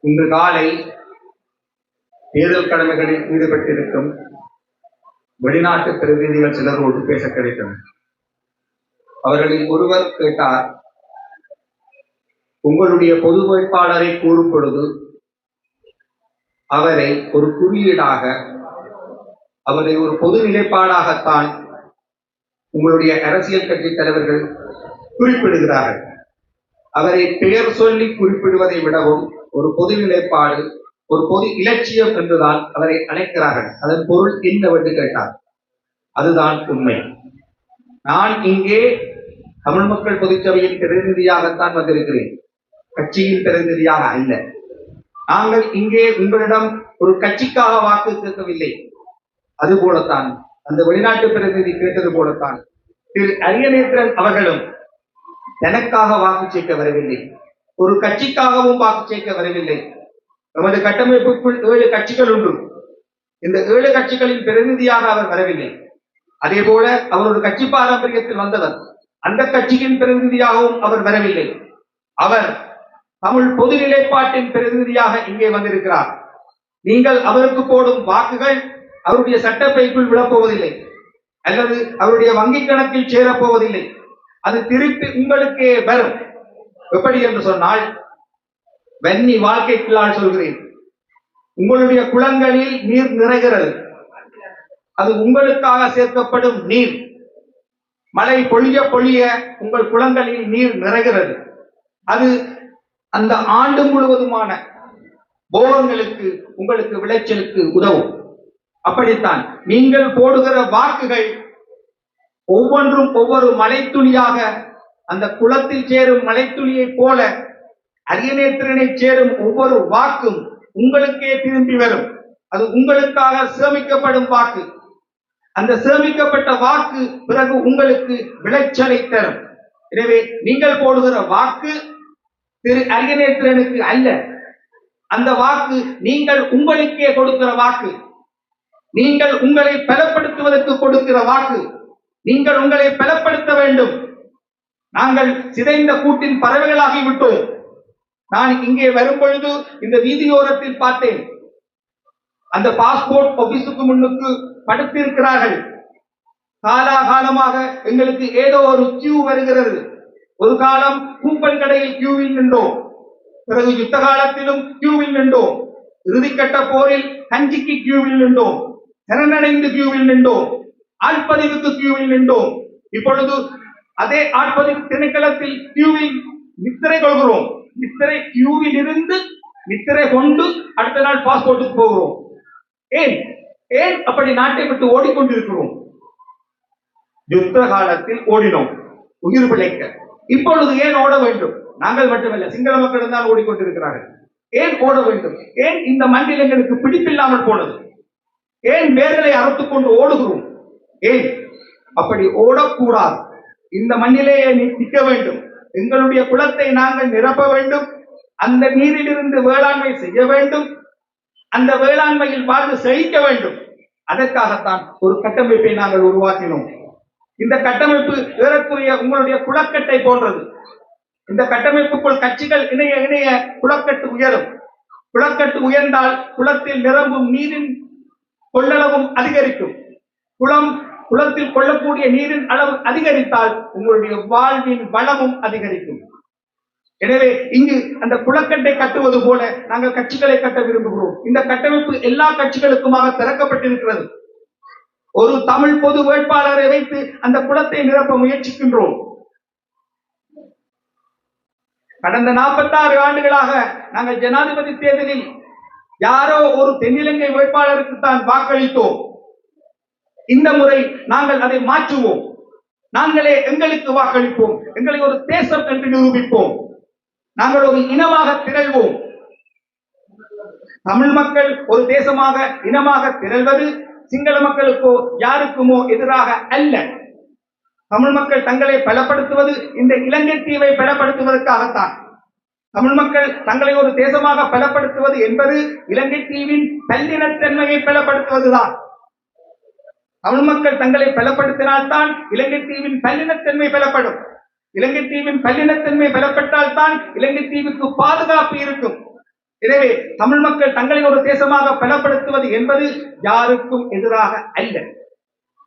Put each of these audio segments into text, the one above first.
இன்று காலை தேர்தல் கடமைகளில் ஈடுபட்டிருக்கும் வெளிநாட்டு பிரதிநிதிகள் சிலரோடு பேச கிடைத்தனர். அவர்களில் ஒருவர் கேட்டார், உங்களுடைய பொது வேட்பாளரை கூறும் பொழுது அவரை ஒரு குறியீடாக, அவரை ஒரு பொது நிலைப்பாடாகத்தான் உங்களுடைய அரசியல் கட்சி தலைவர்கள் குறிப்பிடுகிறார்கள். அவரை பெயர் சொல்லி குறிப்பிடுவதை விடவும் ஒரு பொது நிலைப்பாடு, ஒரு பொது இலட்சியம் என்றுதான் அவரை அழைக்கிறார்கள். அதன் பொருள் என்னவென்று கேட்டார். அதுதான் உண்மை. நான் இங்கே தமிழ் மக்கள் பொதுச்சபையின் பிரதிநிதியாகத்தான் வந்திருக்கிறேன், கட்சியின் பிரதிநிதியாக அல்ல. நாங்கள் இங்கே உங்களிடம் ஒரு கட்சிக்காக வாக்கு கேட்கவில்லை. அது போலத்தான் அந்த வெளிநாட்டு பிரதிநிதி கேட்டது போலத்தான் திரு அரியநேத்திரன் அவர்களும் தனக்காக வாக்கு சேர்க்க வரவில்லை, ஒரு கட்சிக்காகவும் வாக்கு சேர்க்க வரவில்லை. நமது கட்டமைப்புக்குள் 7 கட்சிகள் உண்டு. இந்த 7 கட்சிகளின் பிரதிநிதியாக அவர் வரவில்லை. அதே போல அவர் ஒரு கட்சி பாரம்பரியத்தில் வந்தவர். அந்த கட்சியின் பிரதிநிதியாகவும் அவர் வரவில்லை. அவர் தமிழ் பொது நிலைப்பாட்டின் பிரதிநிதியாக இங்கே வந்திருக்கிறார். நீங்கள் அவருக்கு போடும் வாக்குகள் அவருடைய சட்டப்பைக்குள் விழப்போவதில்லை, அல்லது அவருடைய வங்கி கணக்கில் சேரப்போவதில்லை. அது திருப்பி உங்களுக்கே வரும். எப்படி என்று சொன்னால், வன்னி வாழ்க்கைக்குள்ளால் சொல்கிறேன், உங்களுடைய குளங்களில் நீர் நிறைகிறது. அது உங்களுக்காக சேர்க்கப்படும் நீர். மழை பொழிய பொழிய உங்கள் குளங்களில் நீர் நிறைகிறது. அது அந்த ஆண்டு முழுவதுமான போகங்களுக்கு, உங்களுக்கு விளைச்சலுக்கு உதவும். அப்படித்தான் நீங்கள் போடுகிற வாக்குகள் ஒவ்வொன்றும் ஒவ்வொரு மலைத்துளியாக, அந்த குளத்தில் சேரும் மலைத்துளியை போல அரியநேத்திரனை சேரும் ஒவ்வொரு வாக்கும் உங்களுக்கே திரும்பி வரும். அது உங்களுக்காக சேமிக்கப்படும் வாக்கு. அந்த சேமிக்கப்பட்ட வாக்கு பிறகு உங்களுக்கு விளைச்சலை தரும். எனவே நீங்கள் போடுகிற வாக்கு திரு அரியநேத்திரனுக்கு அல்ல. அந்த வாக்கு நீங்கள் உங்களுக்கே கொடுக்கிற வாக்கு. நீங்கள் உங்களை பலப்படுத்துவதற்கு கொடுக்கிற வாக்கு. நீங்கள் உங்களை பலப்படுத்த வேண்டும். நாங்கள் சிதைந்த கூட்டின் பறவைகளாகிவிட்டோம். நான் இங்கே வரும் பொழுது இந்த வீதியோரத்தில் பார்த்தேன், அந்த பாஸ்போர்ட் ஆபீஸுக்கு முன்னுக்கு படுத்திருக்கிறார்கள். காலாகாலமாக எங்களுக்கு ஏதோ ஒரு கியூ வருகிறது. ஒரு காலம் கூப்பன் கடையில் கியூவில் நின்றோம், பிறகு யுத்த காலத்திலும் கியூவில் நின்றோம், இறுதிக்கட்ட போரில் கஞ்சிக்கு கியூவில் நின்றோம், சரணடைந்து கியூவில் நின்றோம், ஆட்பதிவுக்கு கியூவில் நின்றோம். இப்பொழுது அதே ஆட்பதிவு திணைக்களத்தில் கியூவில் நித்திரை கொள்கிறோம். நித்திரை கியூவில் இருந்து நித்திரை கொண்டு அடுத்த நாள் பாஸ்போர்ட்டுக்கு போகிறோம். ஏன் ஏன் அப்படி நாட்டை விட்டு ஓடிக்கொண்டிருக்கிறோம்? யுத்த காலத்தில் ஓடினோம் உயிர் பிழைக்க. இப்பொழுது ஏன் ஓட வேண்டும்? நாங்கள் மட்டுமல்ல, சிங்கள மக்கள் தான் ஓடிக்கொண்டிருக்கிறார்கள். ஏன் ஓட வேண்டும்? ஏன் இந்த மண்ணில் எங்களுக்கு பிடிப்பில்லாமல் போனது? ஏன் வேர்களை அறுத்துக் கொண்டு ஓடுகிறோம்? ஏன் அப்படி ஓடக்கூடாது. இந்த மண்ணிலேயே நிற்க வேண்டும். எங்களுடைய குளத்தை நாங்கள் நிரப்ப வேண்டும். அந்த நீரிலிருந்து வேளாண்மை செய்ய வேண்டும். அந்த வேளாண்மையில் வாழ்ந்து செழிக்க வேண்டும். அதற்காகத்தான் ஒரு கட்டமைப்பை நாங்கள் உருவாக்கினோம். இந்த கட்டமைப்பு ஏறக்குறைய உங்களுடைய குளக்கட்டை போன்றது. இந்த கட்டமைப்புக்குள் கட்சிகள் இணைய இணைய குளக்கட்டு உயரும். குளக்கட்டு உயர்ந்தால் குளத்தில் நிரம்பும் நீரின் கொள்ளளவும் அதிகரிக்கும். குளத்தில் கொள்ளக்கூடிய நீரின் அளவு அதிகரித்தால் உங்களுடைய வாழ்வின் வளமும் அதிகரிக்கும். எனவே இங்கு அந்த குளக்கட்டை கட்டுவது போல நாங்கள் கட்சிகளை கட்ட விரும்புகிறோம். இந்த கட்டமைப்பு எல்லா கட்சிகளுக்குமாக திறக்கப்பட்டிருக்கிறது. ஒரு தமிழ் பொது வேட்பாளரை வைத்து அந்த குளத்தை நிரப்ப முயற்சிக்கின்றோம். கடந்த 46 ஆண்டுகளாக நாங்கள் ஜனாதிபதி தேர்தலில் யாரோ ஒரு தென்னிலங்கை வேட்பாளருக்கு தான் வாக்களித்தோம். இந்த முறை நாங்கள் அதை மாற்றுவோம். நாங்களே எங்களுக்கு வாக்களிப்போம். எங்களை ஒரு தேசம் என்று நிரூபிப்போம். நாங்கள் ஒரு இனமாக திரள்வோம். தமிழ் மக்கள் ஒரு தேசமாக, இனமாக திரள்வது சிங்கள மக்களுக்கோ யாருக்குமோ எதிராக அல்ல. தமிழ் மக்கள் தங்களை பலப்படுத்துவது இந்த இலங்கை தீவை பலப்படுத்துவதற்காகத்தான். தமிழ் மக்கள் தங்களை ஒரு தேசமாக பலப்படுத்துவது என்பது இலங்கை தீவின் பல்லினத்தன்மையை பலப்படுத்துவதுதான். தமிழ் மக்கள் தங்களை பலப்படுத்தினால்தான் இலங்கை தீவின் பல்லினத்தன்மை பலப்படும். இலங்கை தீவின் பல்லினத்தன்மை பலப்பட்டால் தான் இலங்கை தீவுக்கு பாதுகாப்பு இருக்கும். எனவே தமிழ் மக்கள் தங்களை ஒரு தேசமாக பலப்படுத்துவது என்பது யாருக்கும் எதிராக அல்ல.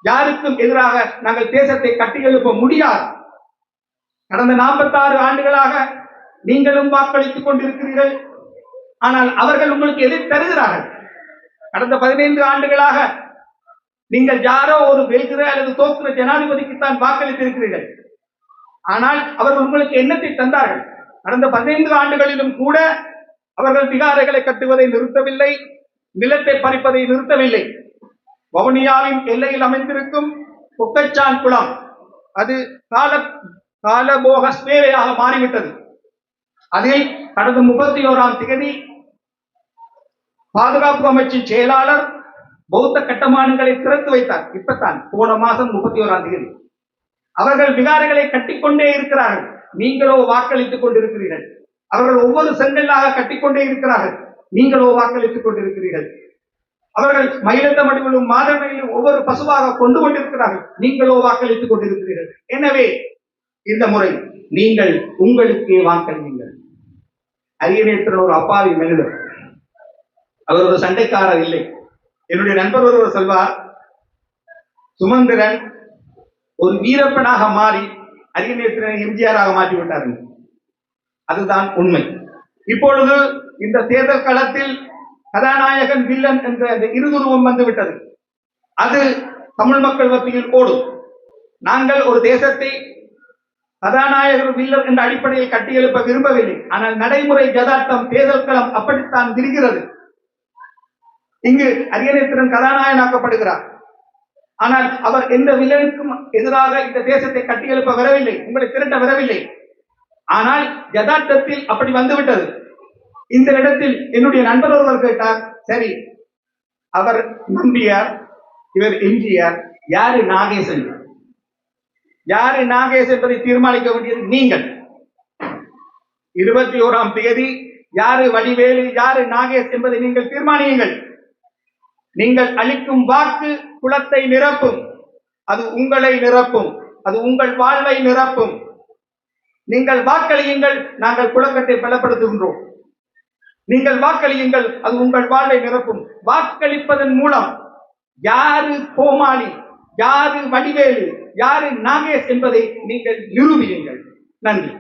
யாருக்கும் எதிராக நாங்கள் தேசத்தை கட்டியெழுப்ப முடியாது. கடந்த 46 ஆண்டுகளாக நீங்களும் வாக்களித்துக் கொண்டிருக்கிறீர்கள். ஆனால் அவர்கள் உங்களுக்கு எதை தருகிறார்கள்? கடந்த 15 ஆண்டுகளாக நீங்கள் யாரோ ஒரு வெல்கிற அல்லது தோற்கிற ஜனாதிபதிக்குத்தான் வாக்களித்திருக்கிறீர்கள். ஆனால் அவர்கள் உங்களுக்கு என்னத்தை தந்தார்கள்? கடந்த 15 ஆண்டுகளிலும் கூட அவர்கள் விகாரைகளை கட்டுவதை நிறுத்தவில்லை, நிலத்தை பறிப்பதை நிறுத்தவில்லை. வவுனியாவின் எல்லையில் அமைந்திருக்கும் குக்கச்சான் குளம் அது காலபோக சேவையாக மாறிவிட்டது. அதில் கடந்த 31ஆம் தேதி பாதுகாப்பு அமைச்சின் செயலாளர் பௌத்த கட்டமானங்களை திறந்து வைத்தார். இப்பத்தான் போன மாதம் 31ஆம் தேதி. அவர்கள் விகாரைகளை கட்டிக்கொண்டே இருக்கிறார்கள். நீங்களோ வாக்களித்துக் கொண்டிருக்கிறீர்கள். அவர்கள் ஒவ்வொரு செங்கல்லாக கட்டிக்கொண்டே இருக்கிறார்கள். நீங்களோ வாக்களித்துக் கொண்டிருக்கிறீர்கள். அவர்கள் மயிலத்தமடிவிலும் மாதமையிலும் ஒவ்வொரு பசுவாக கொண்டு கொண்டிருக்கிறார்கள். நீங்களோ வாக்களித்துக் கொண்டிருக்கிறீர்கள். எனவே இந்த முறை நீங்கள் உங்களுக்கே வாக்களியுங்கள். அரியநேத்திரன் ஒரு அப்பாவி மனிதர். அவர் ஒரு சண்டைக்காரர் இல்லை. என்னுடைய நண்பர் ஒருவர் சொல்வார், சுமந்திரன் ஒரு வீரப்பனாக மாறி அரியநேத்திரனை எம்ஜிஆராக மாற்றிவிட்டார். அதுதான் உண்மை. இப்பொழுது இந்த தேர்தல் களத்தில் கதாநாயகன் வில்லன் என்ற அந்த இருதுருவம் வந்துவிட்டது. அது தமிழ் மக்கள் மத்தியில் ஓடும். நாங்கள் ஒரு தேசத்தை கதாநாயகர் வில்லன் என்ற அடிப்படையில் கட்டியெழுப்ப விரும்பவில்லை. ஆனால் நடைமுறை யதார்த்தம் தேர்தல் களம் அப்படித்தான் விரிகிறது. இங்கு அரியநேத்திரன் கதாநாயகனாக்கப்படுகிறார். ஆனால் அவர் எந்த வில்லனுக்கும் எதிராக இந்த தேசத்தை கட்டியெழுப்ப வரவில்லை, உங்களை திரட்ட வரவில்லை. ஆனால் யதார்த்தத்தில் அப்படி வந்துவிட்டது. இந்த இடத்தில் என்னுடைய நண்பர் ஒருவர் கேட்டார், சரி அவர் நம்பியார், இவர் எம்ஜிஆர், யாரு நாகேசன்? யாரு நாகேஷ் என்பதை தீர்மானிக்க வேண்டியது நீங்கள். 21ஆம் தேதி யாரு வடிவேலு, யாரு நாகேஷ் என்பதை நீங்கள் தீர்மானியுங்கள். நீங்கள் அளிக்கும் வாக்கு குளத்தை நிரப்பும். அது உங்களை நிரப்பும். அது உங்கள் வாழ்வை நிரப்பும். நீங்கள் வாக்களியுங்கள், நாங்கள் குளக்கட்டை பலப்படுத்துகின்றோம். நீங்கள் வாக்களியுங்கள், அது உங்கள் வாழ்வை நிரப்பும். வாக்களிப்பதன் மூலம் யாரு கோமாளி, யாரு வடிவேலு, யாரு நாகேஷ் என்பதை நீங்கள் நிரூபியுங்கள். நன்றி.